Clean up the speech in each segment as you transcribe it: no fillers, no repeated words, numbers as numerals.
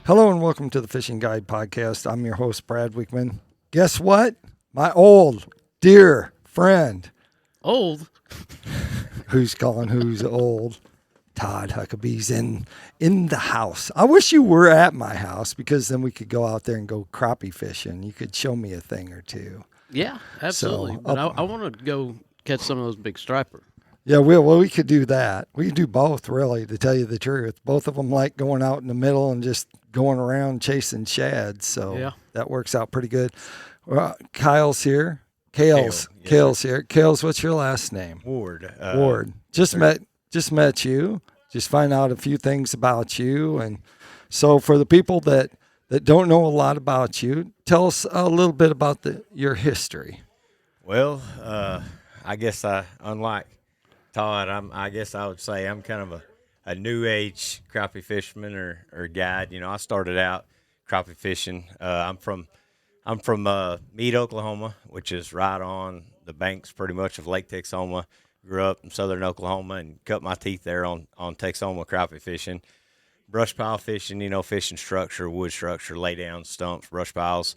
Hello and welcome to the Fishing Guide Podcast. I'm your host, Brad Wiegmann. Guess what? My old, dear friend. Old? Who's old? Todd Huckabee's in the house. I wish you were at my house because then we could go out there and go crappie fishing. You could show me a thing or two. Yeah, absolutely. So, but I want to go catch some of those big striper. Yeah, we could do that. We could do both, really, to tell you the truth. Both of them like going out in the middle and just going around chasing shad. So yeah, that works out pretty good. Kyle's here. Kayle's here. Kayle's, what's your last name? Ward. Ward. Just met you. Just find out a few things about you. And so for the people that don't know a lot about you, tell us a little bit about your history. Well, I guess unlike Todd, I guess I would say I'm kind of a new age crappie fisherman or guide. You know, I started out crappie fishing. I'm from Meade, Oklahoma, which is right on the banks pretty much of Lake Texoma. Grew up in southern Oklahoma and cut my teeth there on Texoma crappie fishing. Brush pile fishing, you know, fishing structure, wood structure, lay down stumps, brush piles,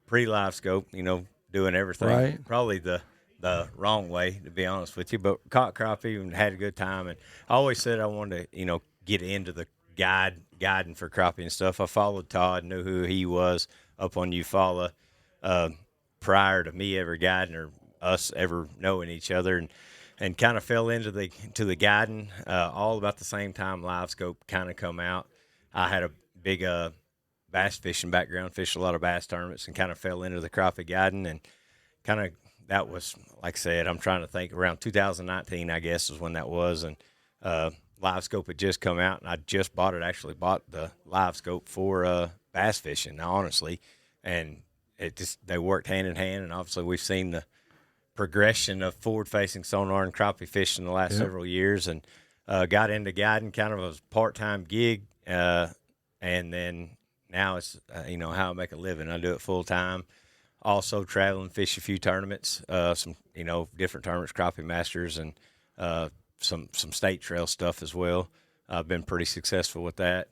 pre-live scope, you know, doing everything. Right. Probably the wrong way, to be honest with you, but caught crappie and had a good time. And I always said I wanted to, you know, get into the guiding for crappie and stuff. I followed Todd, knew who he was up on Eufaula prior to me ever guiding or us ever knowing each other, and kind of fell into the guiding all about the same time live scope kind of come out. I had a big bass fishing background, fished a lot of bass tournaments, and kind of fell into the crappie guiding, and kind of that was, like I said, I'm trying to think, around 2019, I guess, is when that was, and live scope had just come out, and I just bought the live scope for bass fishing, honestly, and they worked hand in hand, and obviously we've seen the progression of forward-facing sonar and crappie fishing in the last several years, and got into guiding kind of as a part-time gig, and then now it's you know, how I make a living. I do it full-time. Also travel and fish a few tournaments, some, you know, different tournaments, crappie masters, and some state trail stuff as well. I've been pretty successful with that.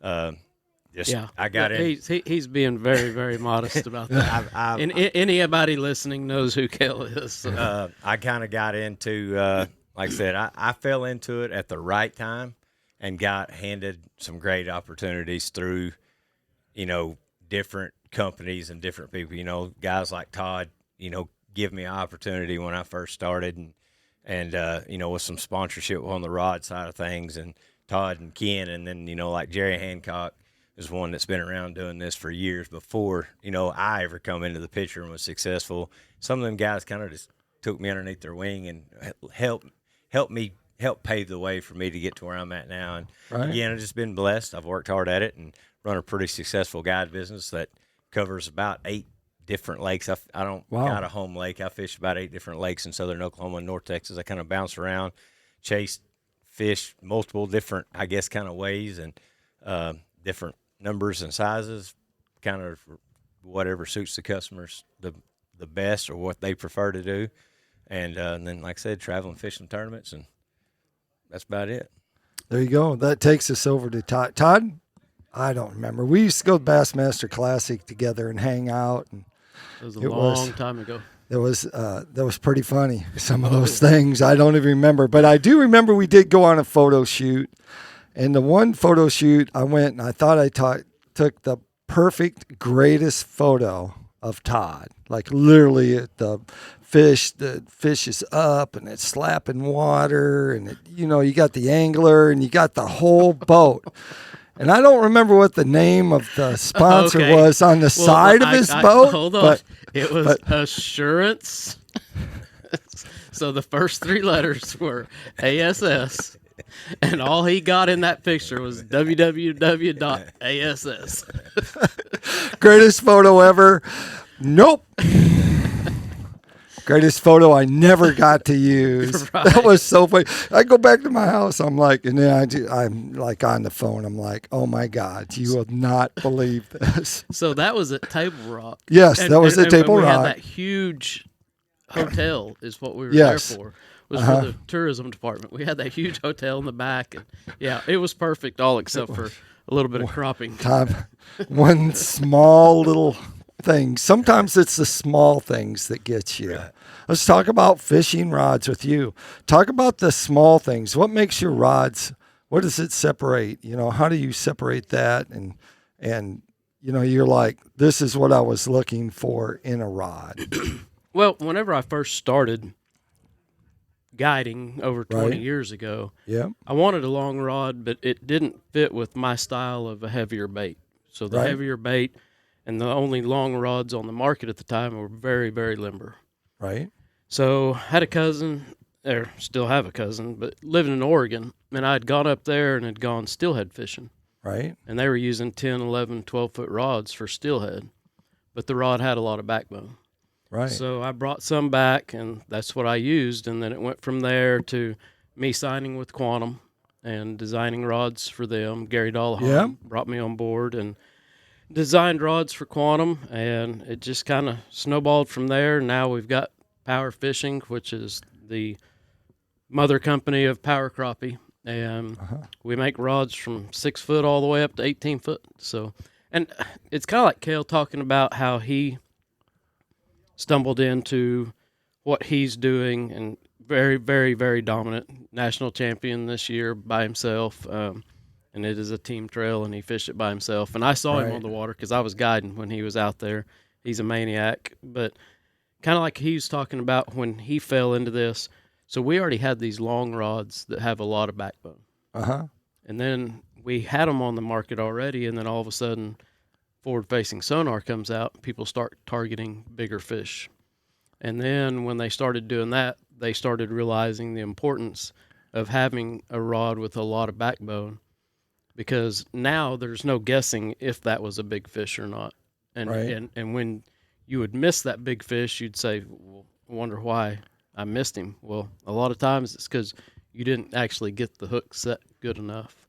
I got in. He's being very, very modest about that. And anybody listening knows who Kayle is. So. I kind of got into, like I said, I fell into it at the right time and got handed some great opportunities through, you know, different companies and different people. You know, guys like Todd, you know, give me an opportunity when I first started, and you know, with some sponsorship on the rod side of things, and Todd and Ken, and then, you know, like Jerry Hancock is one that's been around doing this for years before, you know, I ever come into the picture and was successful. Some of them guys kind of just took me underneath their wing and helped pave the way for me to get to where I'm at now. And again, I've just been blessed. I've worked hard at it and run a pretty successful guide business that covers about 8 different lakes. I don't got a home lake. I fish about 8 different lakes in southern Oklahoma and North Texas. I kind of bounce around, chase fish multiple different, I guess, kind of ways, and different numbers and sizes, kind of whatever suits the customers the best or what they prefer to do. And then, like I said, traveling, fishing tournaments, and that's about it. There you go. That takes us over to Todd. Todd, I don't remember. We used to go to Bassmaster Classic together and hang out. And it was a long time ago. That was pretty funny. Some of those things I don't even remember, but I do remember we did go on a photo shoot. And the one photo shoot, I went and I thought I took the perfect, greatest photo of Todd. Like literally, the fish is up and it's slapping water, and you know, you got the angler and you got the whole boat. And I don't remember what the name of the sponsor was on the side of his boat. Hold on. It was Assurance. So the first 3 letters were ASS. And all he got in that picture was www.ass. Greatest photo ever. Nope. Greatest photo I never got to use. Right. That was so funny. I go back to my house. I'm like, and then I'm like on the phone. I'm like, oh my God, you will not believe this. So that was at Table Rock. Yes, that was at Table Rock. We had that huge hotel is what we were there for. Was for the tourism department. We had that huge hotel in the back, and yeah, it was perfect, all except for a little bit of cropping. One small little thing. Sometimes it's the small things that get you. Right. Let's talk about fishing rods with you. Talk about the small things. What makes your rods? What does it separate? How do you separate that? And you're like, this is what I was looking for in a rod. Well, whenever I first started guiding over 20 Right. years ago, Yeah. I wanted a long rod, but it didn't fit with my style of a heavier bait. So the Right. heavier bait and the only long rods on the market at the time were very, very limber. Right. So I had a cousin, or still have a cousin, but living in Oregon, and I had gone up there and had gone steelhead fishing. Right. And they were using 10, 11, 12-foot rods for steelhead, but the rod had a lot of backbone. Right. So I brought some back, and that's what I used. And then it went from there to me signing with Quantum and designing rods for them. Gary Dollahan brought me on board and designed rods for Quantum, and it just kind of snowballed from there. Now we've got Power Fishing, which is the mother company of Power Crappie, and we make rods from 6 foot all the way up to 18 foot. So, and it's kind of like Kayle talking about how he stumbled into what he's doing, and very, very, very dominant national champion this year by himself. And it is a team trail, and he fished it by himself. And I saw him Right. on the water because I was guiding when he was out there. He's a maniac, but kind of like he was talking about when he fell into this. So we already had these long rods that have a lot of backbone. Uh-huh. And then we had them on the market already, and then all of a sudden forward-facing sonar comes out, people start targeting bigger fish. And then when they started doing that, they started realizing the importance of having a rod with a lot of backbone, because now there's no guessing if that was a big fish or not. And Right. and when you would miss that big fish, you'd say, well, I wonder why I missed him. Well, a lot of times it's because you didn't actually get the hook set good enough.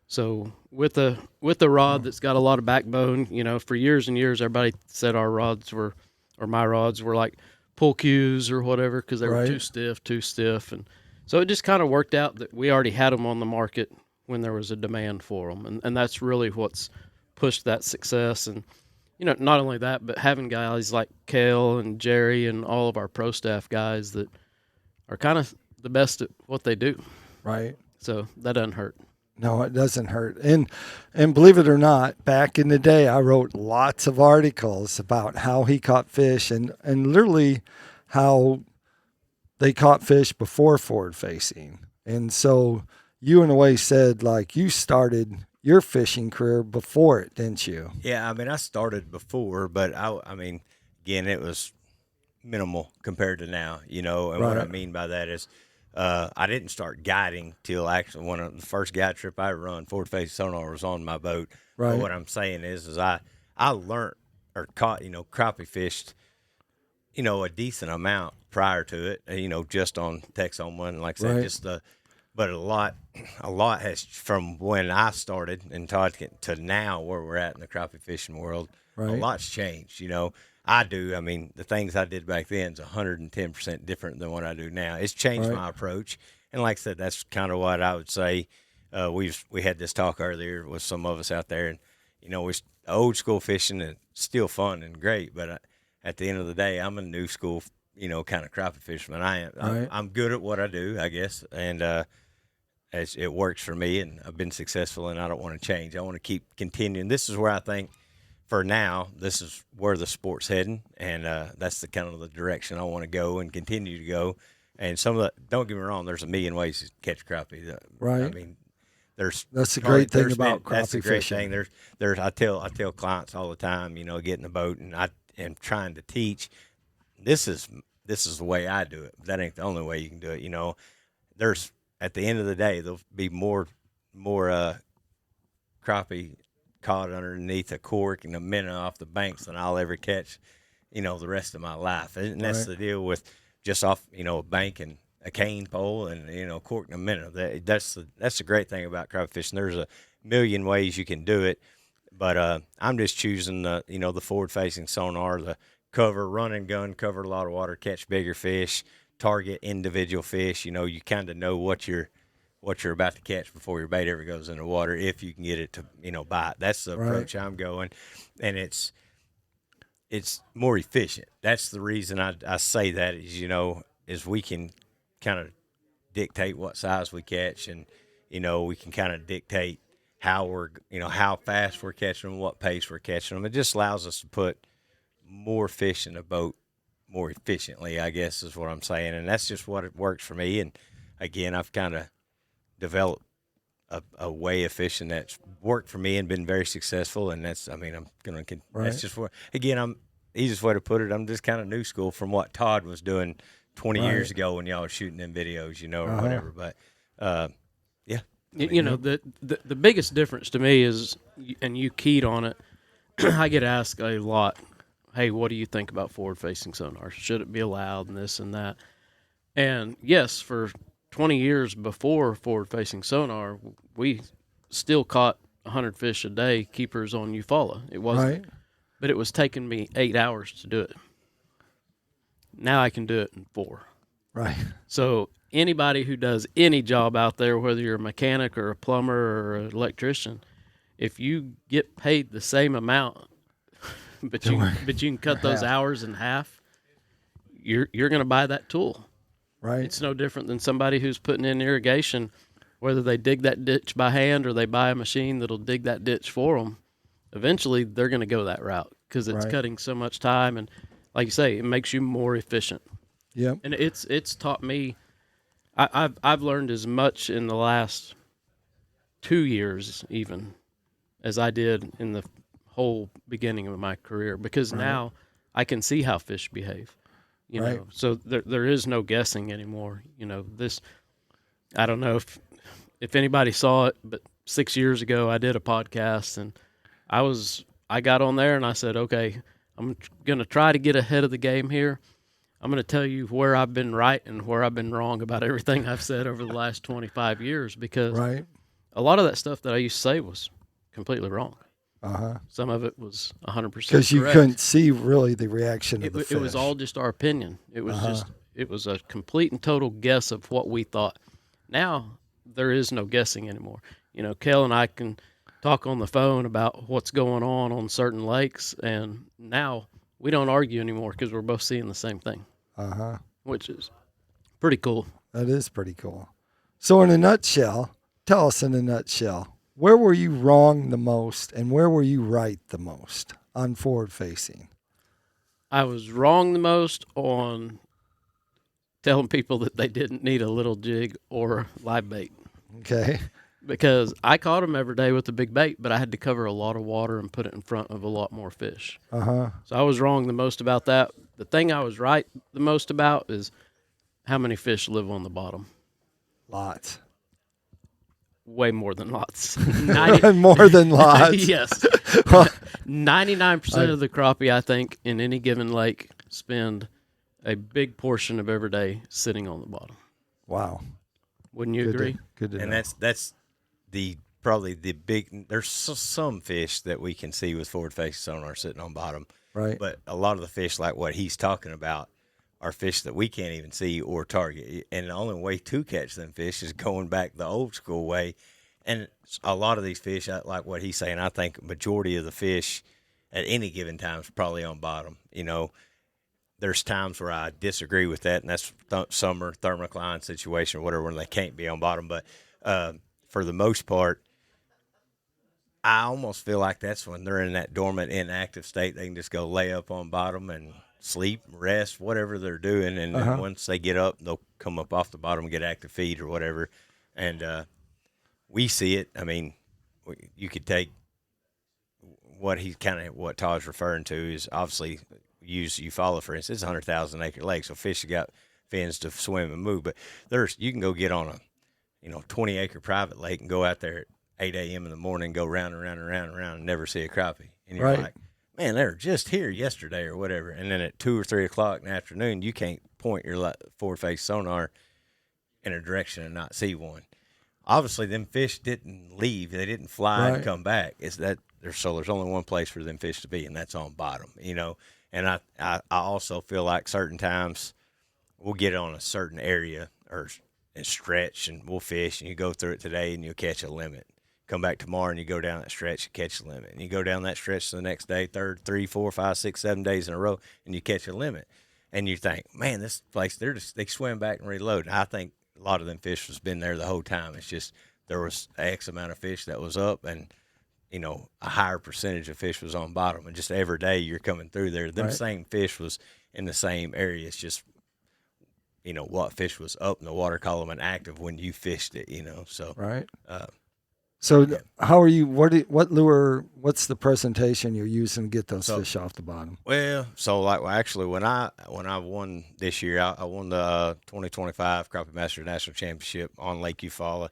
So with a rod that's got a lot of backbone, for years and years, everybody said our rods were, or my rods were like pull cues or whatever, because they were Right. too stiff. And so it just kind of worked out that we already had them on the market when there was a demand for them. And that's really what's pushed that success. And, not only that, but having guys like Kayle and Jerry and all of our pro staff guys that are kind of the best at what they do. Right. So that doesn't hurt. No, it doesn't hurt. And believe it or not, back in the day, I wrote lots of articles about how he caught fish and literally how they caught fish before forward facing. And so you, in a way, said, like, you started your fishing career before it, didn't you? Yeah, I mean, I started before, but I mean, again, it was minimal compared to now, and what I Right. mean by that is I didn't start guiding till actually one of the first guide trip I run, forward facing sonar was on my boat. Right. But what I'm saying is I learned or caught, crappie fished, a decent amount prior to it, just on Texoma, and like I said, Right. but a lot has from when I started and Todd to now where we're at in the crappie fishing world. Right. A lot's changed, I mean, the things I did back then is 110% different than what I do now. It's changed Right. my approach. And like I said, that's kind of what I would say. We had this talk earlier with some of us out there, and, we old school fishing is still fun and great, but at the end of the day, I'm a new school, kind of crappie fisherman. Right. I'm good at what I do, I guess, and it works for me, and I've been successful, and I don't want to change. I want to keep continuing. This is where I think, for now, this is where the sport's heading, and that's the kind of the direction I want to go and continue to go. And don't get me wrong, there's a million ways to catch crappie. Right. I mean, That's the great thing about that's the crappie great fishing. thing. I tell clients all the time, get in the boat, and I am trying to teach. This is the way I do it. But that ain't the only way you can do it. There's at the end of the day, there'll be more crappie caught underneath a cork and a minnow off the banks than I'll ever catch, the rest of my life. And that's Right. the deal with just off, a bank and a cane pole and, cork and a minnow. That's the great thing about crappie fishing. There's a million ways you can do it, but I'm just choosing the forward facing sonar, the run and gun, cover a lot of water, catch bigger fish, target individual fish. You kind of know what you're what you're about to catch before your bait ever goes in the water, if you can get it to, bite. That's the approach I'm going, and it's more efficient. That's the reason I say that is, is we can kind of dictate what size we catch, and, we can kind of dictate how we're, how fast we're catching them, what pace we're catching them. It just allows us to put more fish in the boat more efficiently, I guess is what I'm saying. And that's just what it works for me. And again, I've kind of developed a way of fishing that's worked for me and been very successful. And that's, I'm going to, that's just what, again, easiest way to put it, I'm just kind of new school from what Todd was doing 20 years ago when y'all were shooting them videos, or whatever. But, yeah. The biggest difference to me is, and you keyed on it, I get asked a lot, hey, what do you think about forward-facing sonar? Should it be allowed and this and that? And yes, for 20 years before forward-facing sonar, we still caught 100 fish a day, keepers on Eufaula. It wasn't, but it was taking me 8 hours to do it. Now I can do it in 4. Right. So anybody who does any job out there, whether you're a mechanic or a plumber or an electrician, if you get paid the same amount, but you can cut those hours in half, you're going to buy that tool. Right. It's no different than somebody who's putting in irrigation, whether they dig that ditch by hand or they buy a machine that'll dig that ditch for them. Eventually, they're going to go that route because it's cutting so much time, and like you say, it makes you more efficient. Yep. And it's taught me. I've learned as much in the last 2 years even as I did in the whole beginning of my career, because now I can see how fish behave, you know, so there is no guessing anymore. This, I don't know if anybody saw it, but 6 years ago I did a podcast, and I got on there and I said, okay, I'm going to try to get ahead of the game here. I'm going to tell you where I've been right and where I've been wrong about everything I've said over the last 25 years, because a lot of that stuff that I used to say was completely wrong. Some of it was 100% because you couldn't see really the reaction of the fish. It was all just our opinion. It was it was a complete and total guess of what we thought. Now there is no guessing anymore. Kayle and I can talk on the phone about what's going on certain lakes, and now we don't argue anymore because we're both seeing the same thing. Which is pretty cool. That is pretty cool. So in a nutshell, tell us in a nutshell, where were you wrong the most and where were you right the most on forward facing? I was wrong the most on telling people that they didn't need a little jig or live bait. Okay. Because I caught them every day with a big bait, but I had to cover a lot of water and put it in front of a lot more fish. So I was wrong the most about that. The thing I was right the most about is how many fish live on the bottom. Lots. Way more than lots. More than lots. Yes. 99% of the crappie, I think, in any given lake spend a big portion of every day sitting on the bottom. Wow. Wouldn't you agree? Good to know. And that's probably the big. There's some fish that we can see with forward facing sonar sitting on bottom, right? But a lot of the fish, like what he's talking about, are fish that we can't even see or target. And the only way to catch them fish is going back the old school way. And a lot of these fish, like what he's saying, I think majority of the fish at any given time is probably on bottom. There's times where I disagree with that, and that's summer thermocline situation or whatever, when they can't be on bottom. But for the most part, I almost feel like that's when they're in that dormant, inactive state. They can just go lay up on bottom and sleep, rest, whatever they're doing. And then once they get up, they'll come up off the bottom and get active feed or whatever. And we see it. I mean, you could take what Todd's referring to is obviously use Eufaula, for instance. It's a 100,000 acre lake, so fish have got fins to swim and move. But you can go get on a 20 acre private lake and go out there at 8 a.m. in the morning, go round and round and round and round and never see a crappie. And you're like, man, they were just here yesterday or whatever. And then at 2 or 3 o'clock in the afternoon, you can't point your forward face sonar in a direction and not see one. Obviously, them fish didn't leave. They didn't fly and come back. It's that there's only one place for them fish to be, and that's on bottom, And I also feel like certain times we'll get on a certain area, and stretch, and we'll fish, and you go through it today and you'll catch a limit. Come back tomorrow and you go down that stretch and catch a limit. And you go down that stretch the next day, 3, 4, 5, 6, 7 days in a row, and you catch a limit. And you think, man, this place, they swim back and reload. And I think a lot of them fish has been there the whole time. It's just there was X amount of fish that was up, and a higher percentage of fish was on bottom. And just every day you're coming through there, them same fish was in the same area. It's just what fish was up in the water column and active when you fished it. So right. So yeah. how are you? What lure? What's the presentation you're using to get those fish off the bottom? Well, so actually, when I won this year, I won the 2025 Crappie Masters National Championship on Lake Eufaula,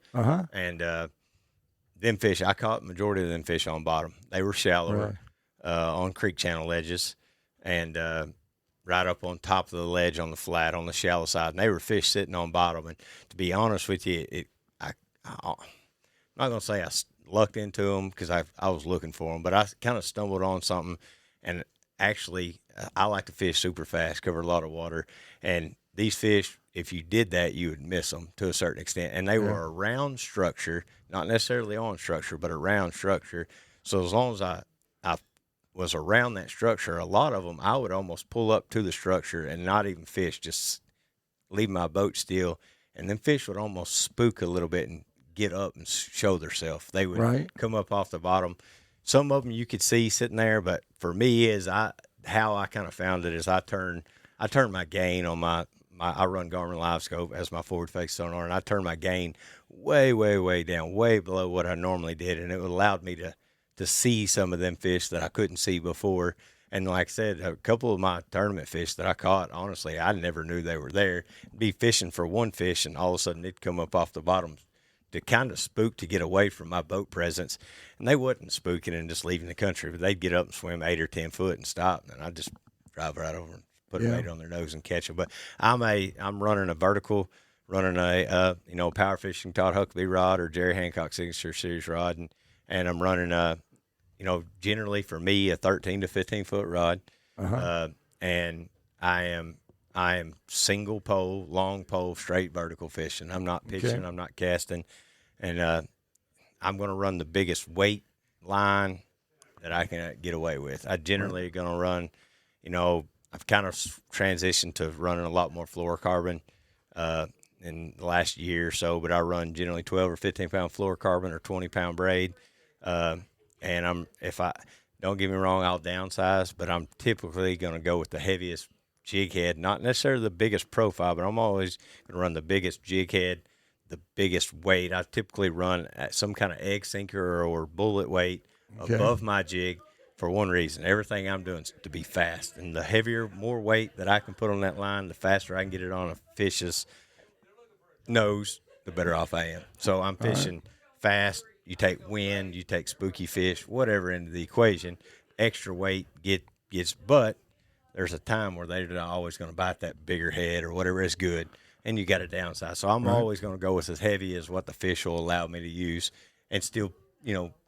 and them fish I caught majority of them fish on bottom. They were shallower, on creek channel ledges, and right up on top of the ledge on the flat on the shallow side, and they were fish sitting on bottom. And to be honest with you, I'm not going to say I lucked into them because I was looking for them, but I kind of stumbled on something. And actually, I like to fish super fast, cover a lot of water. And these fish, if you did that, you would miss them to a certain extent. And they were around structure, not necessarily on structure, but around structure. So as long as I was around that structure, a lot of them, I would almost pull up to the structure and not even fish, just leave my boat still. And then fish would almost spook a little bit and get up and show themselves. They would come up off the bottom. Some of them you could see sitting there, but for me, how I kind of found it is I turned my gain on I run Garmin Live Scope as my forward face sonar, and I turned my gain way, way, way down, way below what I normally did, and it allowed me to see some of them fish that I couldn't see before. And like I said, a couple of my tournament fish that I caught, honestly, I never knew they were there. Be fishing for one fish, and all of a sudden it'd come up off the bottom to kind of spook to get away from my boat presence. And they wasn't spooking and just leaving the country, but they'd get up and swim 8 or 10 foot and stop, and I'd just drive right over and put a bait on their nose and catch them. But I'm running a vertical, running a power fishing Todd Huckabee rod or Jerry Hancock Signature Series rod, and I'm running generally for me a 13 to 15 foot rod, and I am single pole, long pole, straight vertical fishing. I'm not pitching, I'm not casting, and I'm going to run the biggest weight line that I can get away with. I generally going to run, I've kind of transitioned to running a lot more fluorocarbon in the last year or so, but I run generally 12 or 15 pound fluorocarbon or 20 pound braid. And don't get me wrong, I'll downsize, but I'm typically going to go with the heaviest jig head, not necessarily the biggest profile, but I'm always going to run the biggest jig head, the biggest weight. I typically run at some kind of egg sinker or bullet weight above my jig for one reason. Everything I'm doing is to be fast. And the heavier, more weight that I can put on that line, the faster I can get it on a fish's nose, the better off I am. So I'm fishing fast. You take wind, you take spooky fish, whatever into the equation, extra weight gets, but there's a time where they're not always going to bite that bigger head or whatever is good, and you got to downsize. So I'm always going to go with as heavy as what the fish will allow me to use and still,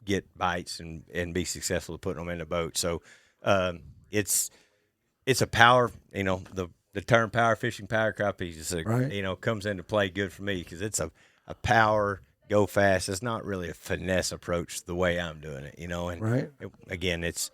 get bites and be successful at putting them in the boat. So it's a power, the term power fishing, power crappie is, comes into play good for me because it's a power, go fast. It's not really a finesse approach the way I'm doing it, and again, it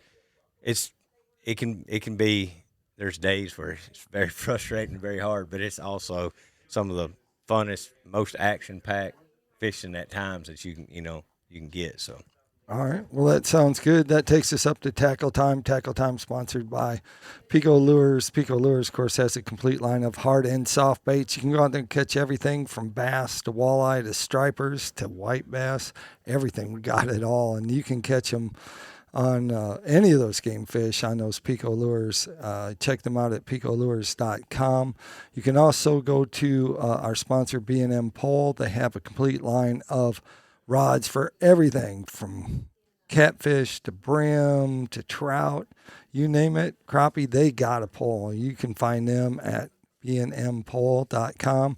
can be, there's days where it's very frustrating, very hard, but it's also some of the funnest, most action-packed fishing at times that you can get. So, all right. Well, that sounds good. That takes us up to Tackle Time. Tackle Time sponsored by PICO Lures. PICO Lures, of course, has a complete line of hard and soft baits. You can go out there and catch everything from bass to walleye to stripers to white bass, everything. We got it all, and you can catch them on any of those game fish on those PICO Lures. Check them out at picolures.com. You can also go to our sponsor, B&M Pole. They have a complete line of rods for everything from catfish to brim to trout, you name it, crappie, they got a pole. You can find them at bnmpole.com.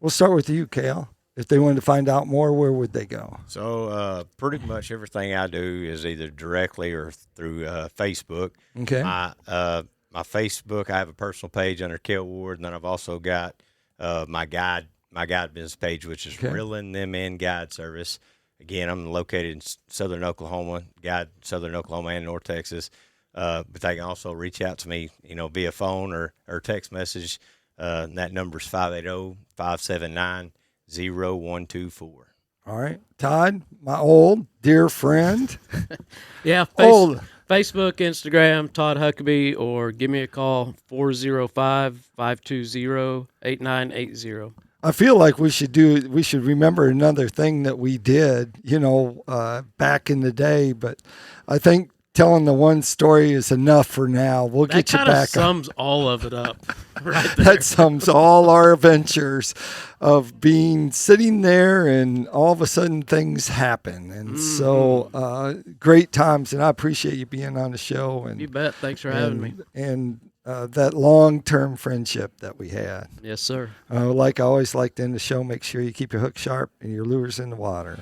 We'll start with you, Kayle. If they wanted to find out more, where would they go? So pretty much everything I do is either directly or through Facebook. Okay. My Facebook, I have a personal page under Kayle Ward, and then I've also got my guide my guide business page, which is Reeling Them In Guide Service. Again, I'm located in southern Oklahoma, guide southern Oklahoma and North Texas. But they can also reach out to me, via phone or text message. That number is 580-579-0124. All right. Todd, my old dear friend. Yeah, Facebook, Instagram, Todd Huckabee, or give me a call, 405-520-8980. I feel like we should remember another thing that we did, back in the day, but I think telling the one story is enough for now. We'll get you back. That kind of sums all of it up right there. That sums all our adventures of sitting there and all of a sudden things happen. And so great times. And I appreciate you being on the show. And you bet. Thanks for having me. And that long-term friendship that we had. Yes, sir. Like I always like to end the show, make sure you keep your hook sharp and your lures in the water.